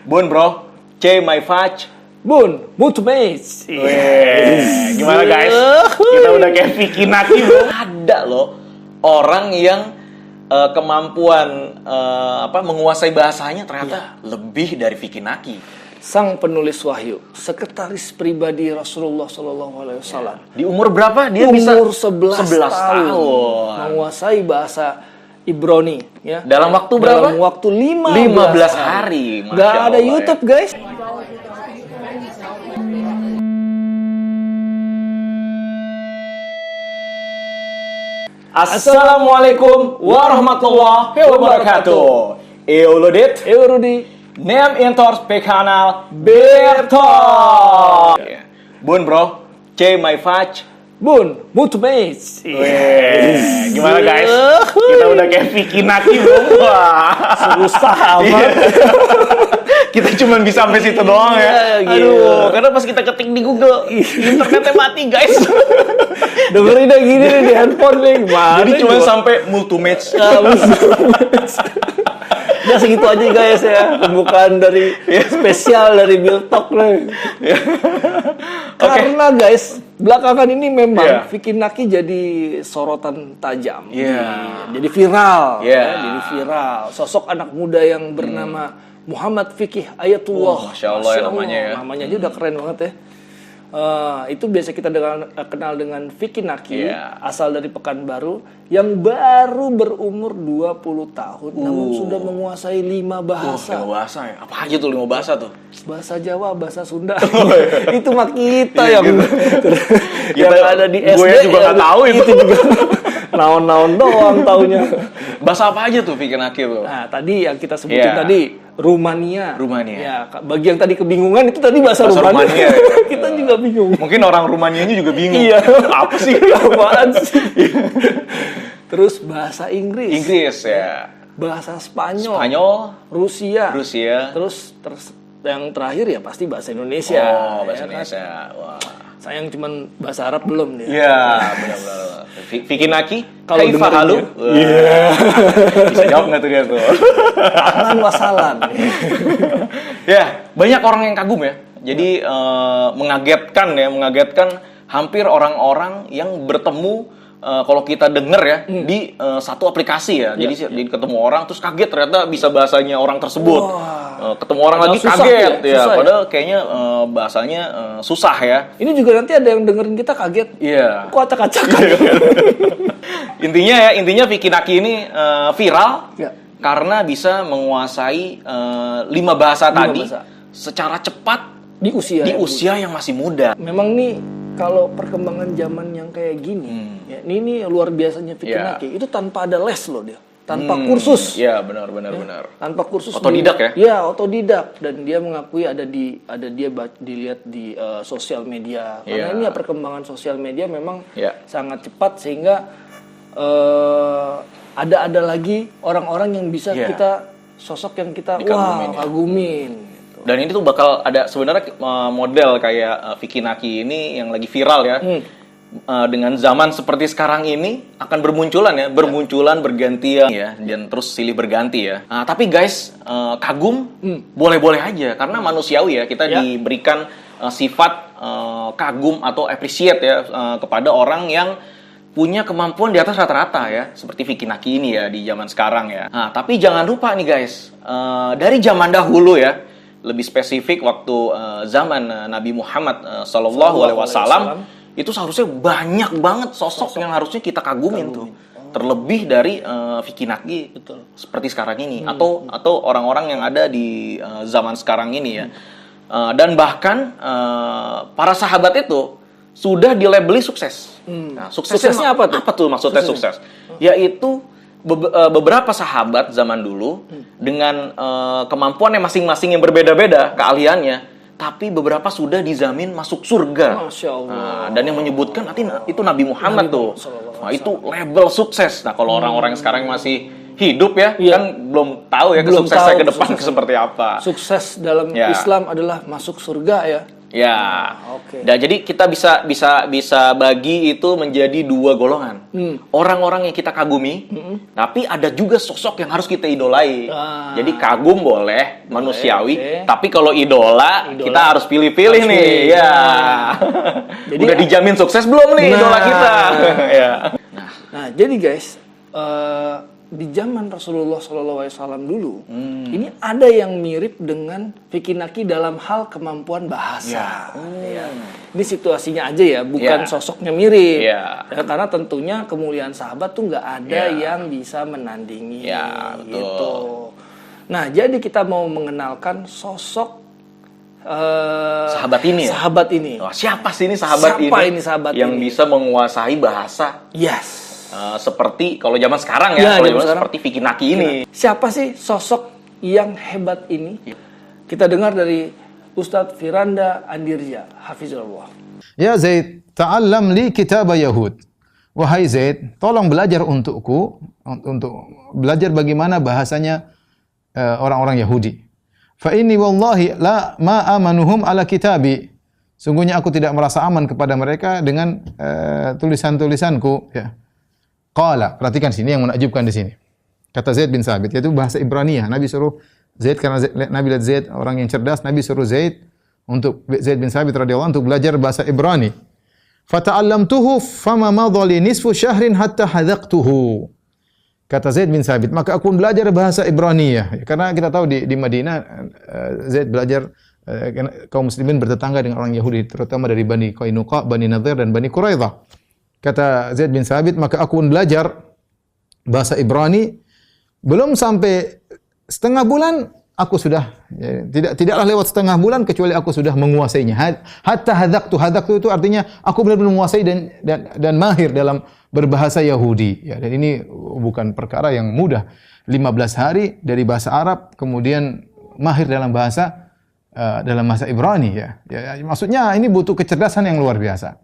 Bun bro, C my fudge. Bun, Multimates. Gimana guys? Kita udah kayak Vicky Naki bro. Ada loh orang yang kemampuan menguasai bahasanya ternyata lebih dari Vicky Naki. Sang penulis wahyu, sekretaris pribadi Rasulullah SAW. Di umur berapa dia Umur bisa? 11 tahun. Menguasai bahasa Ibrani. Ya. Dalam waktu berapa? Dalam waktu 15 hari. Gak ada YouTube guys. Assalamualaikum warahmatullahi wabarakatuh. Eulodit, Eurudi, nem intors pe kanal Berto. Bun bro, C my fudge. Bun, Multimates. Gimana guys? Kita udah kayak Vicky Naki bro. Susah amat. Kita cuma bisa sampai situ doang ya. Aduh, karena pas kita ketik di Google, internetnya mati guys. Dengerin aja gini nih di handphone nih. Jadi cuma sampai Multimates. Udah segitu aja guys ya. Pembukaan dari spesial dari Bill Talk nih. Karena guys, belakangan ini memang Vicky Naki jadi sorotan tajam. Jadi viral. Jadi viral. Sosok anak muda yang bernama Muhammad Fikih Ayatullah. Masya Allah ya namanya ya. Namanya aja udah keren banget ya. Itu biasa kita kenal dengan Vicky Naki, asal dari Pekanbaru, yang baru berumur 20 tahun, namun sudah menguasai 5 bahasa. 5 bahasa ya? Apa aja tuh 5 bahasa tuh? Bahasa Jawa, bahasa Sunda. Itu mah kita yang ada di SD. Gue juga nggak tahu itu. Juga naon-naun doang taunya. Bahasa apa aja tuh Vicky Naki tuh? Nah, tadi yang kita sebutin tadi Rumania. Rumania. Ya, bagi yang tadi kebingungan itu tadi bahasa Rumania. Kita juga bingung. Mungkin orang Rumanianya juga bingung. Iya. Apa sih? Apaan sih? Terus bahasa Inggris. Inggris ya. Bahasa Spanyol. Rusia. Terus yang terakhir ya pasti bahasa Indonesia. Oh, bahasa Indonesia. Wah. Sayang cuman bahasa Arab belum dia. Iya, benar-benar. Vicky Naki, kalau Kaifa halu? Bisa jawab nggak tuh dia tuh? Ahlan wasalan. Ya, banyak orang yang kagum ya. Jadi mengagetkan hampir orang-orang yang bertemu kalau kita denger ya di satu aplikasi ya. Jadi ketemu orang terus kaget ternyata bisa bahasanya orang tersebut. Ketemu orang lagi kaget ya. Padahal kayaknya bahasanya susah ya. Ini juga nanti ada yang dengerin kita kaget. Iya. Kok acak-acakan? Intinya Vicky Naki ini viral karena bisa menguasai 5 bahasa tadi secara cepat di usia yang masih muda. Memang nih kalau perkembangan zaman yang kayak gini, ini luar biasanya Vicky Naki. Itu tanpa ada les loh dia, tanpa kursus. Iya benar. Tanpa kursus. Otodidak ya? Iya otodidak, dan dia mengakui ada dia dilihat di sosial media. Karena ini ya perkembangan sosial media memang sangat cepat sehingga ada lagi orang-orang yang bisa kita sosok yang kita kagumin. Dan ini tuh bakal ada sebenarnya model kayak Vicky Naki ini yang lagi viral ya. Dengan zaman seperti sekarang ini akan bermunculan bergantian ya, dan terus silih berganti ya. Tapi guys, kagum boleh-boleh aja karena manusiawi ya, kita diberikan sifat kagum atau appreciate ya kepada orang yang punya kemampuan di atas rata-rata ya, seperti Vicky Naki ini ya di zaman sekarang ya. Tapi jangan lupa nih guys, dari zaman dahulu ya, lebih spesifik waktu zaman Nabi Muhammad SAW, itu seharusnya banyak banget sosok yang harusnya kita kagumin tuh. Terlebih dari Vicky Naki seperti sekarang ini atau orang-orang yang ada di zaman sekarang ini ya. Dan bahkan para sahabat itu sudah dilabeli sukses. Nah, suksesnya apa tuh? Apa tuh maksudnya sukses? Yaitu beberapa sahabat zaman dulu dengan kemampuannya masing-masing yang berbeda-beda keahliannya, tapi beberapa sudah dijamin masuk surga. Masya Allah. Dan yang menyebutkan nanti itu Nabi Muhammad tuh. Nah, itu level sukses. Nah, kalau orang-orang yang sekarang masih hidup ya, kan belum tahu ya kesuksesannya ke depan seperti apa. Sukses dalam Islam adalah masuk surga ya. Ya. Oke. Dan jadi kita bisa bagi itu menjadi dua golongan. Orang-orang yang kita kagumi, tapi ada juga sosok yang harus kita idolai. Jadi kagum boleh, manusiawi, oke. tapi kalau idola kita harus pilih-pilih Harus nih. pilih. Ya. Jadi udah dijamin sukses belum nih idola kita? Ya. Nah, jadi guys, di zaman Rasulullah SAW dulu, ini ada yang mirip dengan Vicky Naki dalam hal kemampuan bahasa. Ya. Ini situasinya aja ya, bukan sosoknya mirip. Ya, karena tentunya kemuliaan sahabat tuh nggak ada yang bisa menandingi. Ya, betul. Gitu. Nah, jadi kita mau mengenalkan sosok sahabat ini ya? Sahabat ini. Oh, siapa sih ini sahabat yang bisa menguasai bahasa? Yes. Seperti kalau zaman sekarang ya, kalau zaman sekarang seperti Vicky Naki ini. Siapa sih sosok yang hebat ini? Kita dengar dari Ustadz Firanda Andirja, Hafizullah. Ya Zaid, ta'allam li kitab Yahud. Wahai Zaid, tolong belajar untukku, untuk belajar bagaimana bahasanya orang-orang Yahudi. Fa inni wallahi la ma amanuhum ala kitabi. Sungguhnya aku tidak merasa aman kepada mereka dengan tulisan-tulisanku, ya. Qala, perhatikan sini yang menakjubkan di sini. Kata Zaid bin Sabit, yaitu bahasa Ibraniyah. Nabi suruh Zaid, karena Nabi lihat Zaid orang yang cerdas, Nabi suruh Zaid bin Sabit radhiyallahu anhu untuk belajar bahasa Ibrani. Fata'allamtuhu fama madha li nisfu syahrin hatta hadaqtuhu. Kata Zaid bin Sabit, maka aku belajar bahasa Ibraniyah. Karena kita tahu di Madinah Zaid belajar kaum muslimin bertetangga dengan orang Yahudi, terutama dari Bani Qainuqa, Bani Nadhir dan Bani Quraidah. Kata Zaid bin Sabit, maka aku pun belajar bahasa Ibrani. Belum sampai setengah bulan, aku sudah, tidaklah lewat setengah bulan kecuali aku sudah menguasainya. Hatta hadaqtu itu artinya aku benar-benar menguasai dan mahir dalam berbahasa Yahudi. Ya, dan ini bukan perkara yang mudah. 15 hari dari bahasa Arab, kemudian mahir dalam bahasa Ibrani. Ya, maksudnya ini butuh kecerdasan yang luar biasa.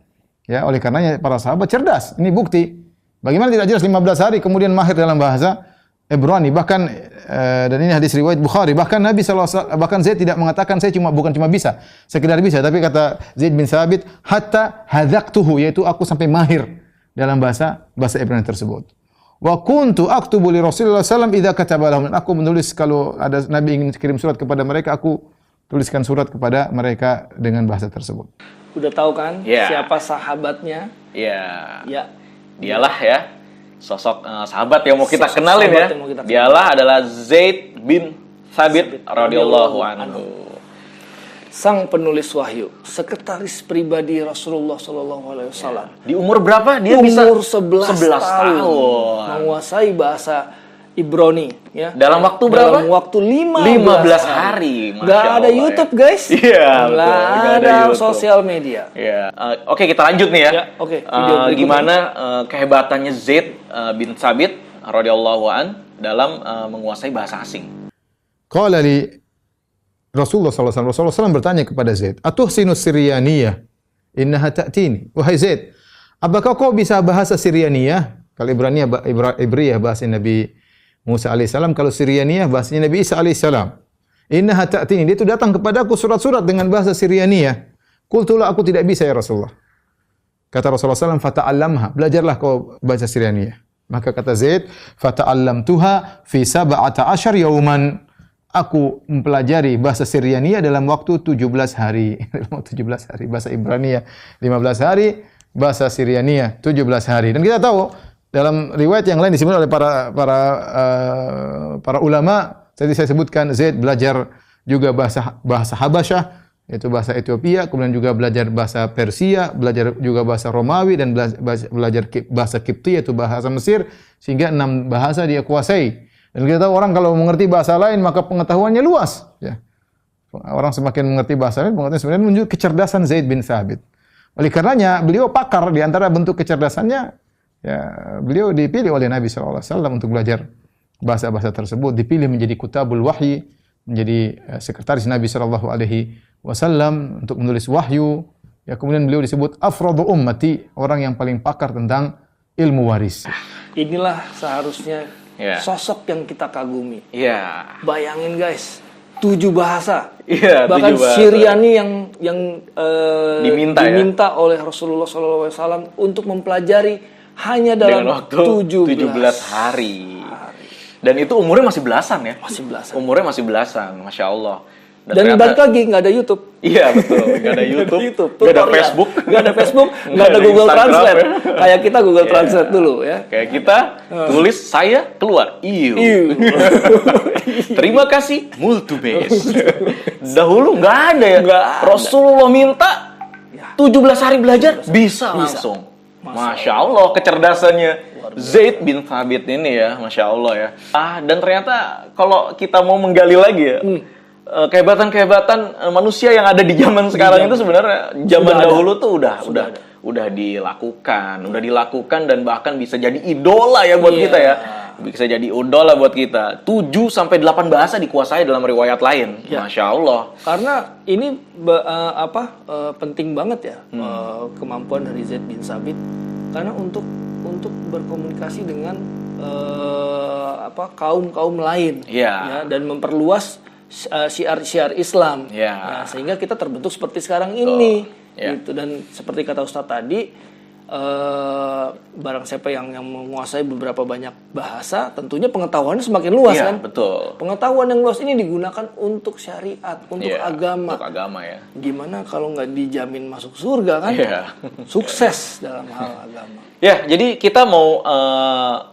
Ya, oleh karenanya para sahabat cerdas. Ini bukti. Bagaimana tidak jelas 15 hari kemudian mahir dalam bahasa Ibrani. Bahkan dan ini hadis riwayat Bukhari. Bahkan Nabi bahkan Zaid tidak mengatakan saya bukan cuma bisa, sekedar bisa, tapi kata Zaid bin Sabit, hatta hadaqtuhu, yaitu aku sampai mahir dalam bahasa Ibrani tersebut. Wa kuntu aktubu li Rasulullah sallallahu alaihi wasallam idza kataba lahum. Aku menulis kalau ada Nabi ingin kirim surat kepada mereka, aku tuliskan surat kepada mereka dengan bahasa tersebut. Udah tahu kan siapa sahabatnya? Ya. Dialah ya sosok sahabat yang mau kita kenalin ya. Dialah adalah Zaid bin Sabit radhiyallahu anhu. Sang penulis wahyu, sekretaris pribadi Rasulullah sallallahu alaihi wasallam. Di umur berapa dia bisa? Umur 11 tahun. Menguasai bahasa Ibrani, ya. Dalam waktu berapa? Dalam waktu 15 hari. Gak ada YouTube, guys. Iya, Gak ada sosial media. Iya. Oke, kita lanjut nih ya. Oke. Gimana kehebatannya Zaid bin Sabit radhiyallahu an dalam menguasai bahasa asing? Qala li Rasulullah sallallahu alaihi wasallam bertanya kepada Zaid, "Atuhsinus Siryaniyah? Innaha ta'tini." Wahai Zaid, apakah kau bisa bahasa Siryaniyah? Kalau Ibriyah bahasa Nabi Musa alaihissalam, kalau Siryaniyah bahasanya Nabi Isa alaihissalam. Innaha ta'tini, dia itu datang kepadaku surat-surat dengan bahasa Siryaniyah. Qultulah, aku tidak bisa ya Rasulullah. Kata Rasulullah SAW, fata'allamha, belajarlah kau bahasa Siryaniyah. Maka kata Zaid, fata'allamtuha fi 17 yauman. Aku mempelajari bahasa Siryaniyah dalam waktu 17 hari. 17 hari. Bahasa Ibraniyah 15 hari, bahasa Siryaniyah 17 hari. Dan kita tahu dalam riwayat yang lain disebut oleh para ulama, tadi saya sebutkan Zaid belajar juga bahasa Habasyah, yaitu bahasa Ethiopia, kemudian juga belajar bahasa Persia, belajar juga bahasa Romawi, dan belajar bahasa Kipti, yaitu bahasa Mesir, sehingga 6 bahasa dia kuasai. Dan kita tahu orang kalau mengerti bahasa lain maka pengetahuannya luas. Ya. Orang semakin mengerti bahasa lain, pengetahuan sebenarnya menunjuk kecerdasan Zaid bin Sabit. Oleh karenanya beliau pakar di antara bentuk kecerdasannya. Ya, beliau dipilih oleh Nabi SAW untuk belajar bahasa-bahasa tersebut, dipilih menjadi kutabul wahyi, menjadi sekretaris Nabi SAW untuk menulis wahyu. Ya, kemudian beliau disebut afradu ummati, orang yang paling pakar tentang ilmu waris. Inilah seharusnya sosok yang kita kagumi. Iya. Bayangin guys, 7 bahasa. Iya, Bahkan 7 bahasa. Syriani yang diminta oleh Rasulullah SAW untuk mempelajari hanya dalam dengan waktu 17 hari. Dan itu umurnya masih belasan ya. Masih belasan. Umurnya masih belasan, Masya Allah. Dan balik lagi nggak ada YouTube. Iya betul, nggak ada YouTube, nggak ada Facebook, nggak ada Facebook, nggak ada Google Instagram, Translate. ya. Kayak kita Google Translate dulu ya. Kayak kita tulis saya keluar, iu. Terima kasih, multibase. Dahulu nggak ada ya. Rasulullah minta 17 hari belajar bisa langsung. Masya Allah kecerdasannya Zaid bin Thabit ini ya, Masya Allah ya. Dan ternyata kalau kita mau menggali lagi ya, kehebatan-kehebatan manusia yang ada di zaman sekarang itu sebenarnya zaman dahulu tuh udah dilakukan dan bahkan bisa jadi idola ya buat kita ya. Bisa jadi idola buat kita. 7 sampai 8 bahasa dikuasai dalam riwayat lain. Masya Allah. Karena ini penting banget ya kemampuan dari Zaid bin Thabit karena untuk berkomunikasi dengan kaum lain ya, dan memperluas syiar Islam, ya, sehingga kita terbentuk seperti sekarang ini, gitu. Dan seperti kata Ustadz tadi, barang siapa yang menguasai beberapa banyak bahasa, tentunya pengetahuannya semakin luas kan? Betul. Pengetahuan yang luas ini digunakan untuk syariat, untuk agama. Untuk agama ya. Gimana kalau nggak dijamin masuk surga kan? Sukses dalam hal agama. Ya, jadi kita mau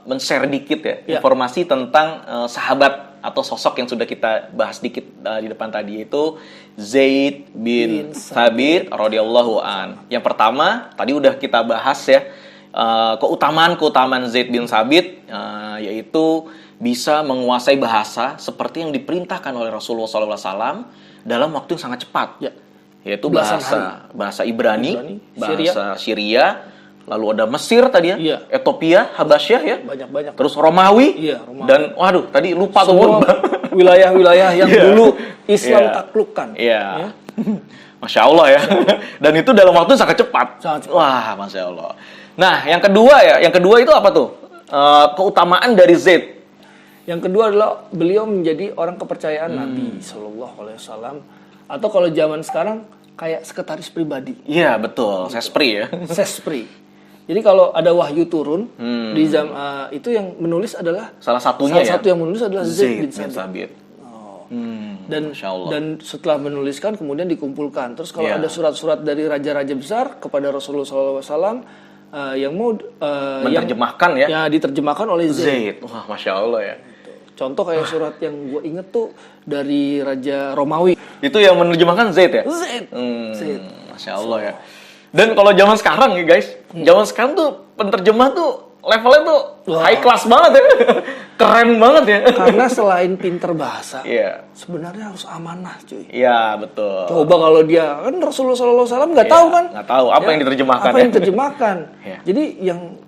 men-share dikit ya informasi tentang sahabat atau sosok yang sudah kita bahas dikit di depan tadi, yaitu Zaid bin Thabit radhiyallahu an. Yang pertama tadi udah kita bahas ya, keutamaan Zaid bin Thabit, yaitu bisa menguasai bahasa seperti yang diperintahkan oleh Rasulullah SAW dalam waktu yang sangat cepat, yaitu bahasa Ibrani, bahasa Syria. Lalu ada Mesir tadi ya, Ethiopia, Habasyah ya, banyak. Terus Romawi, dan waduh tadi lupa tuh wilayah-wilayah yang dulu Islam taklukkan. Iya. Masya Allah ya. Dan itu dalam waktu sangat cepat. Wah, Masya Allah. Nah, yang kedua itu apa tuh? Keutamaan dari Zaid. Yang kedua adalah beliau menjadi orang kepercayaan Nabi Shallallahu Alaihi Wasallam, atau kalau zaman sekarang kayak sekretaris pribadi. Iya betul, sespri ya. Sespri. Jadi kalau ada wahyu turun di itu yang menulis adalah salah satu yang menulis adalah Zaid bin Thabit. Dan setelah menuliskan kemudian dikumpulkan. Terus kalau ada surat-surat dari raja-raja besar kepada Rasulullah SAW yang mau menerjemahkan ya diterjemahkan oleh Zaid. Wah, Masya Allah ya. Contoh kayak surat yang gue inget tuh dari Raja Romawi. Itu yang menerjemahkan Zaid ya? Zaid. Masya Allah ya. Dan kalau zaman sekarang ya guys, zaman sekarang tuh penerjemah tuh levelnya tuh high class banget ya. Keren banget ya. Karena selain pinter bahasa, sebenarnya harus amanah cuy. Iya betul. Coba kalau dia, kan Rasulullah SAW nggak tahu kan? Nggak tahu apa yang diterjemahkan. Apa yang diterjemahkan. Jadi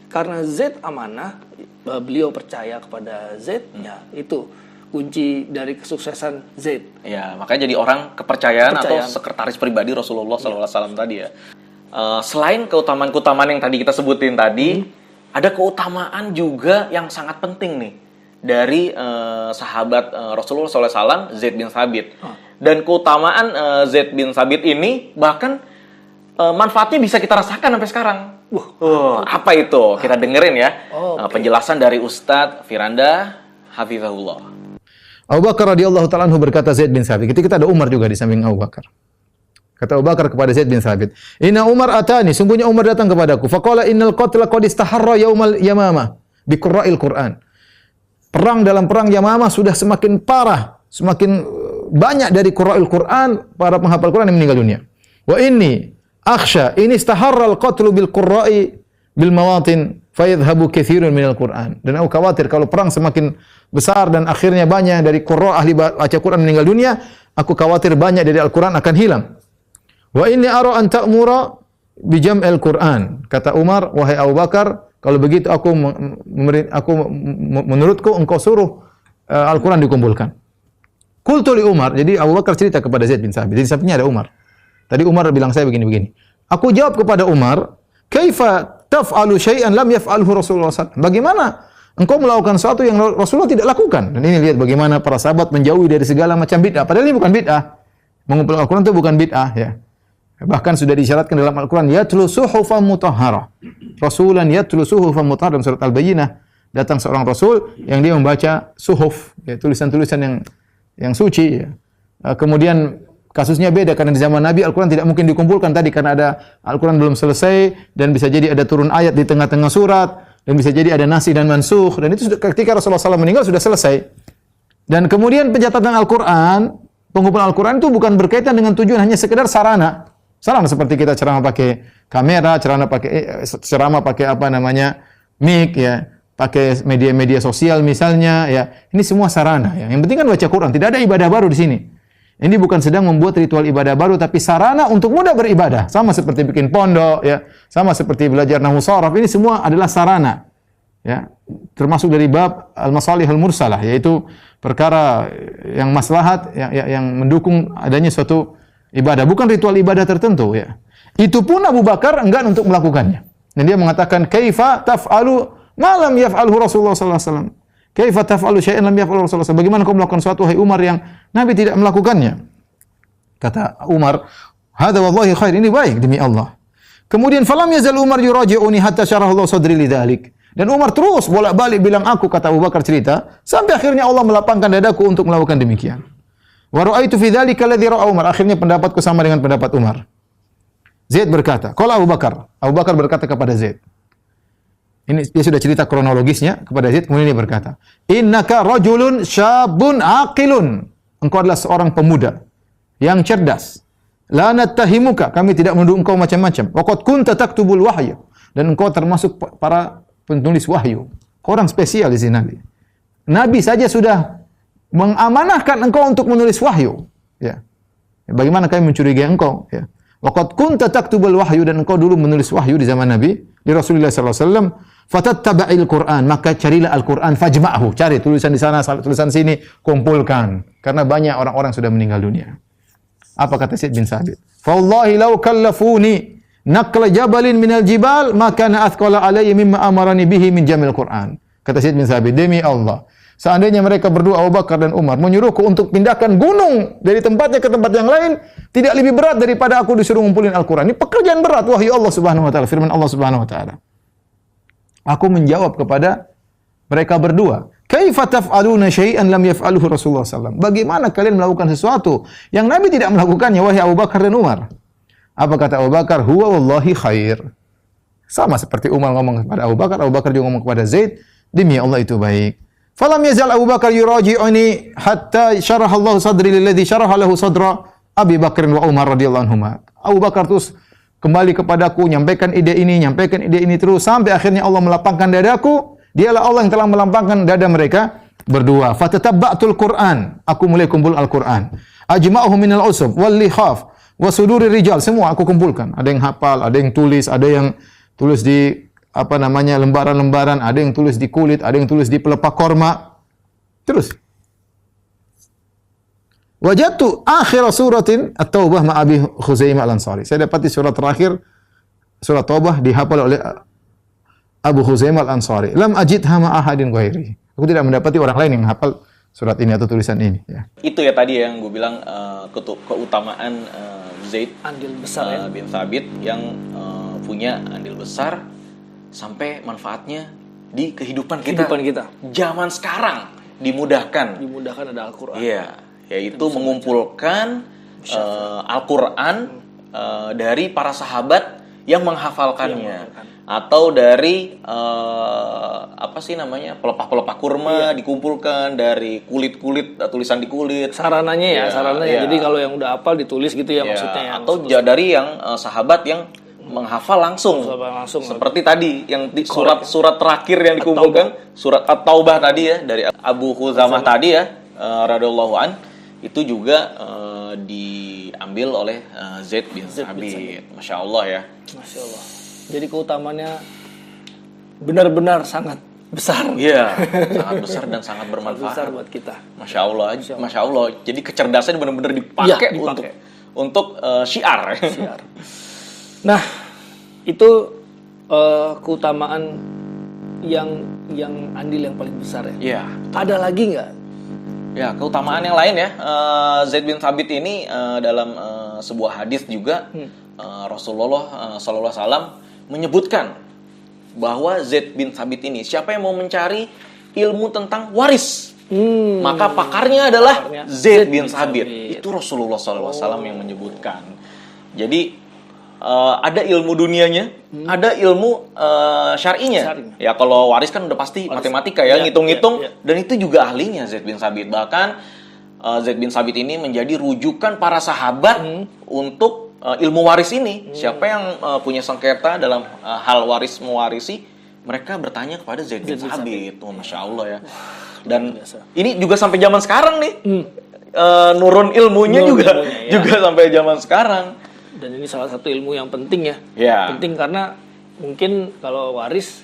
karena Zaid amanah, beliau percaya kepada Zaid, ya itu kunci dari kesuksesan Zaid. Ya, makanya jadi orang kepercayaan atau sekretaris pribadi Rasulullah SAW tadi ya. Selain keutamaan-keutamaan yang tadi kita sebutin tadi, ada keutamaan juga yang sangat penting nih dari sahabat Rasulullah SAW, Zaid bin Thabit. Dan keutamaan Zaid bin Thabit ini bahkan manfaatnya bisa kita rasakan sampai sekarang. Apa itu? Kita dengerin ya penjelasan dari Ustadz Firanda Hafizahullah. Abu Bakar radhiyallahu ta'ala anhu berkata Zaid bin Thabit. Ketika kita ada Umar juga di samping Abu Bakar. Kata Abu Bakar kepada Zaid bin Thabit, "Inna Umar atani, sungguhnya Umar datang kepadaku. Faqala innal qatla qad istaharra yaumal yamamah bi qurra'il Qur'an." Perang dalam perang Yamamah sudah semakin parah, semakin banyak dari qurra'il Qur'an, para penghafal Quran yang meninggal dunia. Wa inni akhsha in istaharra al-qatlu bil qurra'i bil mawatin fayadhhabu katsirun minal Qur'an. Dan aku khawatir kalau perang semakin besar dan akhirnya banyak dari qurra' ahli baca Quran meninggal dunia, aku khawatir banyak dari Al-Qur'an akan hilang. Wa inni ara an ta'mura bi jam'il Qur'an. Kata Umar, wahai Abu Bakar, kalau begitu menurutku engkau suruh Al-Qur'an dikumpulkan. Qultu li Umar, jadi Abu Bakar cerita kepada Zaid bin Thabit. Di sampingnya ada Umar. Tadi Umar bilang saya begini-begini. Aku jawab kepada Umar, "Kaifa taf'alu syai'an lam yaf'alhu Rasulullah SAW?" Bagaimana engkau melakukan sesuatu yang Rasulullah tidak lakukan. Dan ini lihat bagaimana para sahabat menjauhi dari segala macam bid'ah. Padahal ini bukan bid'ah. Mengumpul Al-Quran itu bukan bid'ah ya. Bahkan sudah disyaratkan dalam Al-Quran, yatlu suhufan mutahharah. Rasulan yatlu suhufan mutahharah, dalam surat Al-Bayyinah. Datang seorang rasul yang dia membaca suhuf, ya, tulisan-tulisan yang suci. Ya. Kemudian kasusnya beda karena di zaman Nabi Al-Quran tidak mungkin dikumpulkan tadi karena ada Al-Quran belum selesai dan bisa jadi ada turun ayat di tengah-tengah surat dan bisa jadi ada nasih dan mansukh dan itu sudah, ketika Rasulullah SAW meninggal sudah selesai. Dan kemudian pencatatan Al-Quran, pengumpulan Al-Quran itu bukan berkaitan dengan tujuan hanya sekedar sarana. Sarana seperti kita ceramah pakai kamera, ceramah pakai apa namanya mic ya, pakai media-media sosial misalnya ya. Ini semua sarana ya. Yang penting kan baca Quran, tidak ada ibadah baru di sini. Ini bukan sedang membuat ritual ibadah baru, tapi sarana untuk mudah beribadah. Sama seperti bikin pondok, ya, sama seperti belajar nahwu sharaf. Ini semua adalah sarana, ya, termasuk dari bab al-masalihul mursalah, yaitu perkara yang maslahat, yang mendukung adanya suatu ibadah, bukan ritual ibadah tertentu. Ya, itu pun Abu Bakar enggan untuk melakukannya. Dan dia mengatakan, kaifa taf'alu ma lam yaf'alhu Rasulullah sallallahu alaihi wasallam. Kaifa taf'alu syai'an lam yaf'alhu Rasulullah sallallahu alaihi wasallam. Bagaimana kau melakukan sesuatu hai Umar yang Nabi tidak melakukannya? Kata Umar, "Hadza wallahi khair." Ini baik demi Allah. Kemudian falam yazal Umar yuraji'uni hatta syaraha Allah sadri lidzalik. Dan Umar terus bolak-balik bilang aku, kata Abu Bakar cerita, sampai akhirnya Allah melapangkan dadaku untuk melakukan demikian. Wa ra'aitu fi dzalika alladhi ra'a Umar. Akhirnya pendapatku sama dengan pendapat Umar. Zaid berkata, qala Abu Bakar. Abu Bakar berkata kepada Zaid. Ini dia sudah cerita kronologisnya kepada Zaid, kemudian dia berkata, "Innaka rajulun syabun aqilun." Engkau adalah seorang pemuda yang cerdas. La nattahimuka, kami tidak menuduh engkau macam-macam. Wa qad kunta taktubul wahya, dan engkau termasuk para penulis wahyu. Orang spesial di sini Nabi. Nabi saja sudah mengamanahkan engkau untuk menulis wahyu. Ya. Bagaimana kami mencurigai engkau? Ya. Wa qad kunta taktubul wahyu, dan engkau dulu menulis wahyu di zaman Nabi, di Rasulullah sallallahu alaihi wasallam. Fatattaba'il Qur'an, maka carilah Al-Qur'an, fajma'hu, cari tulisan di sana, tulisan sini, kumpulkan. Karena banyak orang-orang sudah meninggal dunia. Apa kata Zaid bin Sabit? Fa wallahi law kallafuni naqla jabalin minal jibal ma kana athqala alayya mimma amarani bihi min jamil Qur'an. Kata Zaid bin Sabit, demi Allah, seandainya mereka berdua Abu Bakar dan Umar menyuruhku untuk pindahkan gunung dari tempatnya ke tempat yang lain, tidak lebih berat daripada aku disuruh ngumpulin Al-Qur'an. Ini pekerjaan berat, wahyu Allah Subhanahu wa taala, firman Allah Subhanahu wa taala. Aku menjawab kepada mereka berdua, "Kaifa taf'aluna syai'an lam yaf'alhu Rasulullah sallallahu alaihi wasallam?" Bagaimana kalian melakukan sesuatu yang Nabi tidak melakukannya, wahai Abu Bakar dan Umar? Apa kata Abu Bakar? "Huwa wallahi khair." Sama seperti Umar ngomong kepada Abu Bakar juga ngomong kepada Zaid, demi Allah itu baik. Falam yazal Abu Bakar yuraji'uni hatta syaraha Allah sadri lilladzi syaraha lahu sadra Abi Bakr wa Umar radhiyallahu anhuma. Abu Bakar terus kembali kepadaku, nyampaikan ide ini terus sampai akhirnya Allah melapangkan dadaku. Dialah Allah yang telah melapangkan dada mereka berdua. Fatatabba'tul Qur'an, aku mulai kumpul Al-Qur'an. Ajma'uhu minal usub wal likhaf wa suduri rijal, semua aku kumpulkan. Ada yang hafal, ada yang tulis, ada yang tulis di apa namanya lembaran-lembaran, ada yang tulis di kulit, ada yang tulis di pelepah korma. Terus wajadtu akhir suratin At-Taubah ma Abi Khuzaimah Al-Ansari. Saya dapati surat terakhir, surat Taubah dihafal oleh Abu Khuzaimah Al-Ansari. Lam ajidha ma ahadin ghairi. Aku tidak mendapati orang lain yang hafal surat ini atau tulisan ini. Ya. Itu ya tadi yang gue bilang keutamaan Zaid andil besar bin Thabit yang punya andil besar sampai manfaatnya di kehidupan kita. Zaman sekarang dimudahkan ada Al-Qur'an. Iya. Yaitu mengumpulkan Al-Quran dari para sahabat yang menghafalkannya, atau dari pelepah-pelepah kurma dikumpulkan dari kulit-kulit, tulisan di kulit, sarananya. Jadi kalau yang udah hafal ditulis gitu ya, maksudnya atau dari yang sahabat yang menghafal langsung. Seperti tadi yang di surat terakhir yang dikumpulkan, surat At-Taubah tadi ya, dari Abu Khuzamah tadi ya, radhiyallahu an. Itu juga diambil oleh Zaid bin Sabit. Masya Allah ya. Masya Allah. Jadi keutamaannya benar-benar sangat besar. Iya, sangat besar dan sangat bermanfaat. Besar buat kita. Masya Allah. Jadi kecerdasan benar-benar dipakai. Untuk syiar. Nah, itu keutamaan yang andil yang paling besar ya. Iya. Ada lagi nggak? Ya, keutamaan yang lain ya. Zaid bin Thabit ini dalam sebuah hadis juga Rasulullah sallallahu alaihi wasallam menyebutkan bahwa Zaid bin Thabit ini siapa yang mau mencari ilmu tentang waris, maka pakarnya adalah Zaid bin Thabit. Itu Rasulullah sallallahu alaihi wasallam yang menyebutkan. Jadi ada ilmu dunianya, ada ilmu syar'inya. Ya kalau waris kan udah pasti matematika ya, ngitung-ngitung, dan itu juga ahlinya Zaid bin Thabit. Bahkan Zaid bin Thabit ini menjadi rujukan para sahabat untuk ilmu waris ini. Siapa yang punya sengketa dalam hal waris mewarisi, mereka bertanya kepada Zaid bin Thabit. Oh, Masya Allah ya. Dan ini juga sampai zaman sekarang nih, nurun ilmunya juga sampai zaman sekarang. Dan ini salah satu ilmu yang penting ya. Penting karena mungkin kalau waris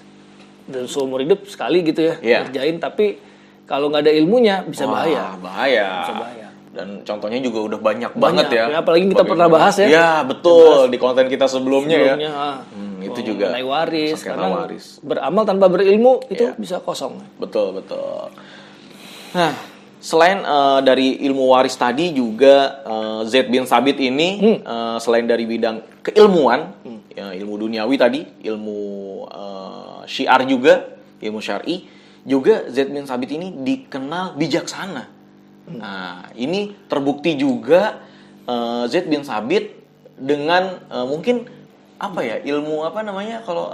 dan seumur hidup sekali gitu ya kerjain, tapi kalau nggak ada ilmunya bisa bahaya. Bisa bahaya. Dan contohnya juga udah banyak banget ya. Apalagi kita pernah bahas ya. Ya betul, di konten kita sebelumnya ya. Itu juga mengenai waris. Karena beramal tanpa berilmu itu bisa kosong. Betul. Nah, selain dari ilmu waris tadi juga Zaid bin Thabit ini selain dari bidang keilmuan, ilmu duniawi tadi, ilmu syiar juga, ilmu syar'i, juga Zaid bin Thabit ini dikenal bijaksana. Nah, ini terbukti juga Zaid bin Thabit dengan mungkin apa ya, ilmu apa namanya kalau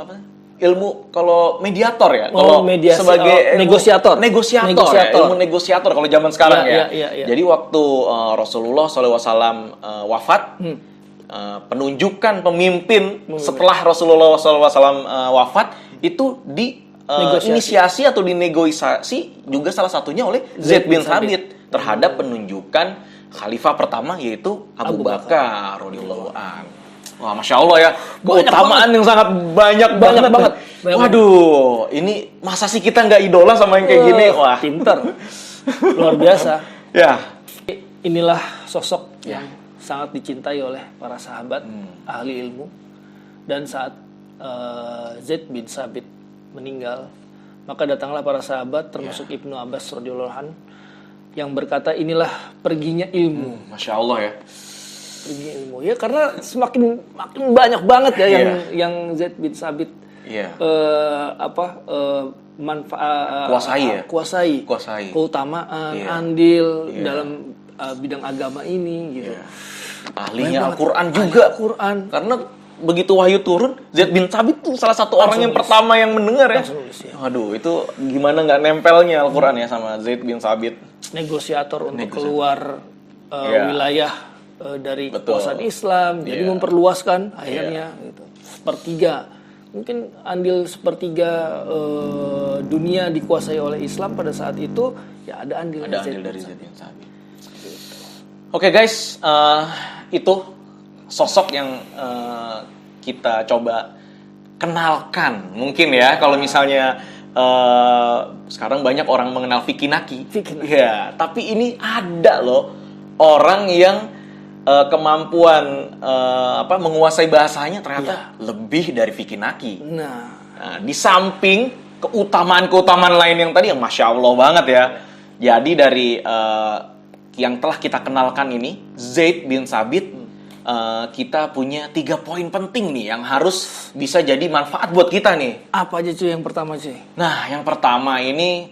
mediator ya, kalau sebagai negosiator, ilmu negosiator kalau zaman sekarang ya. Jadi waktu Rasulullah SAW wafat, penunjukan pemimpin setelah Rasulullah SAW wafat itu inisiasi atau dinegosiasi juga salah satunya oleh Zaid bin Thabit terhadap penunjukan khalifah pertama yaitu Abu Bakar radhiyallahu anhu. Wah, Masya Allah ya, keutamaan yang sangat banyak banget. Waduh, ini masa sih kita nggak idola sama yang kayak gini? Wah, pinter, luar biasa. Ya, inilah sosok yang sangat dicintai oleh para sahabat ahli ilmu. Dan saat Zaid bin Thabit meninggal, maka datanglah para sahabat termasuk Ibnu Abbas radhiyallahu anhu yang berkata, inilah perginya ilmu. Masya Allah ya. Perginya ilmu ya, karena makin banyak banget ya yang Zaid bin Thabit kuasai keutamaan, andil dalam bidang agama ini gitu. Ahlinya Al-Quran juga. Karena begitu wahyu turun, Zaid bin Thabit tuh salah satu orang yang pertama yang mendengar ya. Waduh, itu gimana nggak nempelnya Al-Quran ya sama Zaid bin Thabit. Negosiator untuk keluar wilayah dari kekuasaan Islam, jadi memperluaskan akhirnya gitu. Sepertiga, mungkin andil sepertiga dunia dikuasai oleh Islam pada saat itu, ya ada andil dari Zaid bin Thabit. Oke guys, itu sosok yang kita coba kenalkan mungkin ya. Kalau misalnya sekarang banyak orang mengenal Vicky Naki. Ya, tapi ini ada loh orang yang kemampuan menguasai bahasanya ternyata lebih dari Vicky Naki. Nah, di samping keutamaan lain yang tadi yang Masya Allah banget ya. Jadi dari yang telah kita kenalkan ini, Zaid bin Thabit, kita punya 3 poin penting nih yang harus bisa jadi manfaat buat kita nih. Apa aja cuy yang pertama cuy? Nah, yang pertama ini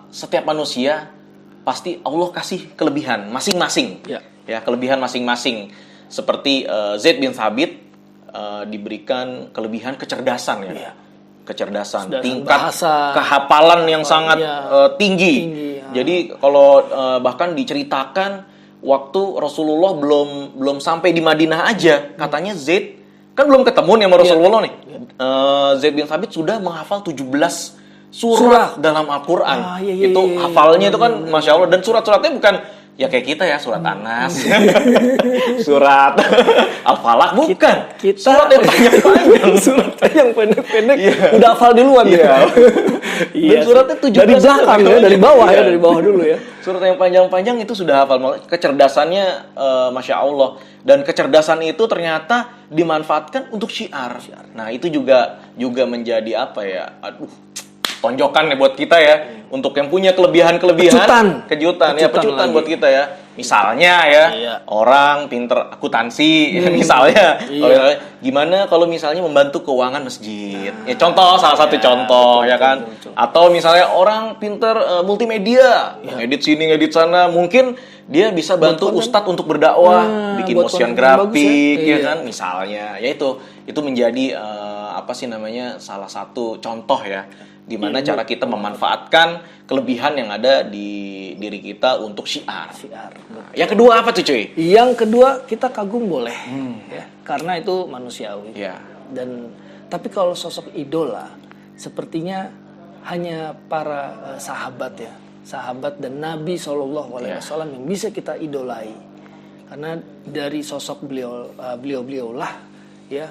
setiap manusia pasti Allah kasih kelebihan masing-masing. Ya, kelebihan masing-masing. Seperti Zaid bin Thabit diberikan kelebihan kecerdasan ya. Kecerdasan, tingkat bahasa, kehafalan yang sangat tinggi. Jadi kalau bahkan diceritakan waktu Rasulullah belum sampai di Madinah aja, katanya Zaid kan belum ketemu nih sama Rasulullah nih. Zaid bin Thabit sudah menghafal 17 surah dalam Al-Quran. Itu hafalnya itu kan Masya Allah. Dan surat-suratnya bukan Ya kayak kita ya, surat Anas, surat Al-Falaq, bukan. Kita surat yang panjang-panjang. Surat yang pendek-pendek udah hafal duluan ya. Dan suratnya 17 dari belakang ya, dari bawah ya, dari bawah dulu ya. Surat yang panjang-panjang itu sudah hafal. Kecerdasannya Masya Allah. Dan kecerdasan itu ternyata dimanfaatkan untuk syiar. Nah itu juga menjadi apa ya, tonjokan ya buat kita ya, untuk yang punya kelebihan-kelebihan, kejutan buat kita ya. Misalnya ya, orang pinter akuntansi, misalnya, gimana kalau misalnya membantu keuangan masjid? Ya contoh, salah satu contoh ya kan. Atau misalnya orang pinter multimedia, ngedit sini, ngedit sana, mungkin dia bisa bantu ustadz untuk berdakwah, bikin motion grafik, ya kan, misalnya. Ya itu menjadi salah satu contoh ya, di mana cara kita memanfaatkan kelebihan yang ada di diri kita untuk syiar. Nah, yang kedua apa tuh cuy? Yang kedua kita kagum boleh, ya, karena itu manusiawi. Ya. Tapi kalau sosok idola, sepertinya hanya para sahabat ya, sahabat dan Nabi SAW yang bisa kita idolai, karena dari sosok beliau lah, ya,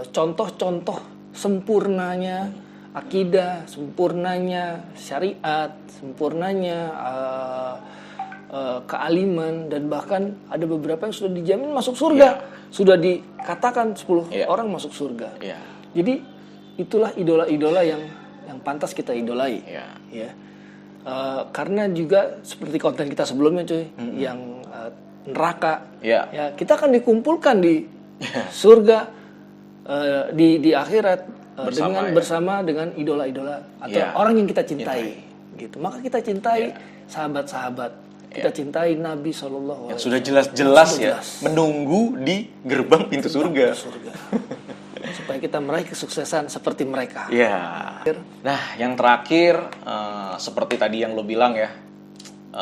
contoh-contoh sempurnanya akidah, sempurnanya syariat, sempurnanya kealiman, dan bahkan ada beberapa yang sudah dijamin masuk surga, sudah dikatakan 10 orang masuk surga. Jadi itulah idola-idola yang pantas kita idolai, ya. Karena juga seperti konten kita sebelumnya cuy, yang neraka, ya kita akan dikumpulkan di surga, di akhirat. Bersama dengan idola-idola atau orang yang kita cintai, gitu. Maka kita cintai sahabat-sahabat, kita cintai Nabi SAW yang sudah jelas-jelas ya menunggu di gerbang pintu surga. Supaya kita meraih kesuksesan seperti mereka. Nah, yang terakhir seperti tadi yang lo bilang ya,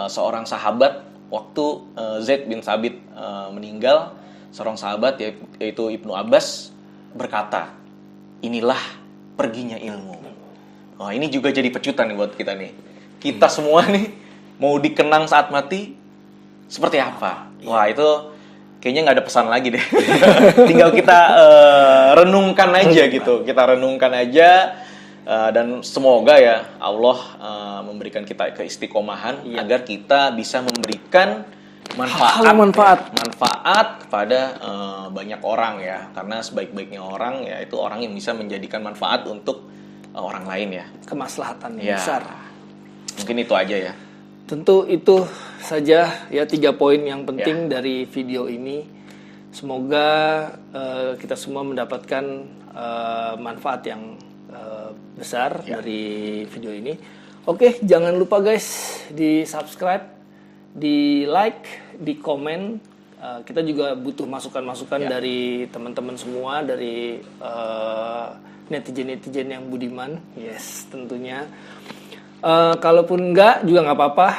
seorang sahabat waktu Zaid bin Thabit meninggal, seorang sahabat yaitu Ibnu Abbas berkata, inilah perginya ilmu. Wah, ini juga jadi pecutan nih buat kita nih. Kita semua nih mau dikenang saat mati seperti apa? Wah, itu kayaknya nggak ada pesan lagi deh. Tinggal kita renungkan aja gitu. Kita renungkan aja, dan semoga ya Allah memberikan kita keistiqomahan agar kita bisa memberikan manfaat kepada banyak orang ya, karena sebaik-baiknya orang ya itu orang yang bisa menjadikan manfaat untuk orang lain ya, kemaslahatan yang besar. Mungkin itu aja ya. Tentu itu saja ya 3 poin yang penting dari video ini. Semoga kita semua mendapatkan manfaat yang besar dari video ini. Oke, jangan lupa guys di subscribe, di like, di komen. Kita juga butuh masukan-masukan dari teman-teman semua, dari netizen-netizen yang budiman, tentunya. Kalaupun enggak juga nggak apa-apa,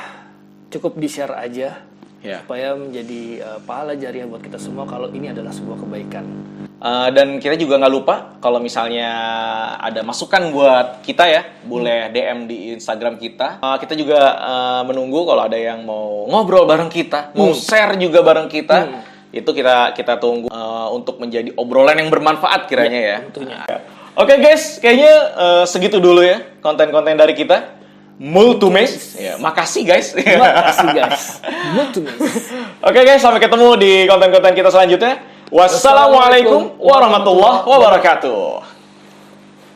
cukup di-share aja supaya menjadi pahala jariah buat kita semua kalau ini adalah sebuah kebaikan. Dan kita juga nggak lupa kalau misalnya ada masukan buat kita ya, boleh DM di Instagram kita. Kita juga menunggu kalau ada yang mau ngobrol bareng kita, mau share juga bareng kita. Itu kita tunggu untuk menjadi obrolan yang bermanfaat kiranya ya. Tentunya. Oke guys, kayaknya segitu dulu ya konten-konten dari kita. Multumes. Makasih guys. Makasih guys. Multumes. Oke guys, sampai ketemu di konten-konten kita selanjutnya. Wassalamualaikum warahmatullahi wabarakatuh.